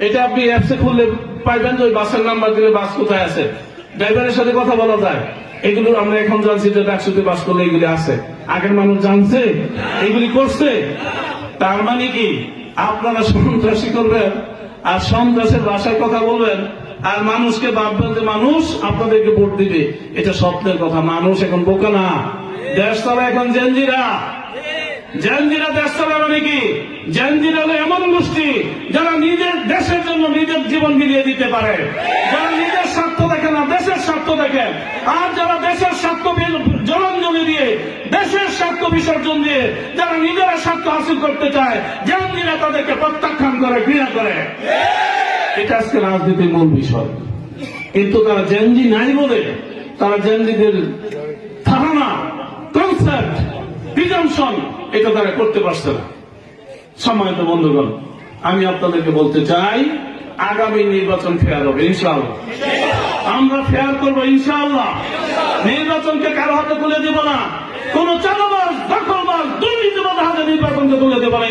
এটা আপনি অ্যাপসে খুললে পাইবেন যে ওই বাসের নাম্বার দিলে বাস কোথায় আছে, ড্রাইভারের সাথে কথা বলা যায়। এগুলো আমরা এখন জানছি যে ডাকসুতে বাস করলে এগুলি আছে। আগের মানুষ জানছে, এগুলি করছে। তার মানে কি আপনারা সন্ত্রাসী করবেন আর সন্ত্রাসের ভাষায় কথা বলবেন আর মানুষকে ভাববেন যে মানুষ আপনাদেরকে ভোট দিবে। এটা স্বপ্নের কথা। মানুষ এখন বোকা না, দেশ চলা এখন জেনজিরা। জেনজিরা দেশ চলা মানে কি? জেনজিরা হলো এমন গোষ্ঠী যারা নিজের দেশের জন্য নিজের জীবন বিলিয়ে দিতে পারে, যারা নিজের স্বার্থ দেখে না, দেশের স্বার্থ দেখে। আর যারা দেশের স্বার্থ জলাঞ্জলি দিয়ে, দেশের স্বার্থ বিসর্জন দিয়ে যারা নিজেরা স্বার্থ হাসিল করতে চায়, জেনজিরা তাদেরকে প্রত্যাখ্যান করে, ঘৃণা করে। এটা আজকে রাজনীতির মূল বিষয়। কিন্তু তারা জেনজি নাই বলে তারা জেনজিদের ধারণা, কনসেপ্ট, প্রিজাম্পশন এটা তারা করতে পারছে না। সম্মানিত বন্ধুগণ, আমি আপনাদেরকে বলতে চাই আগামী নির্বাচন ফেয়ার হবে ইনশাআল্লাহ। আমরা ফেয়ার করবো ইনশাআল্লাহ। নির্বাচনকে কারো হাতে তুলে দেব না, কোন চাঁদাবাজ, দখলবাজ, দুর্নীতিবাজ হাতে নির্বাচনকে তুলে দেব না।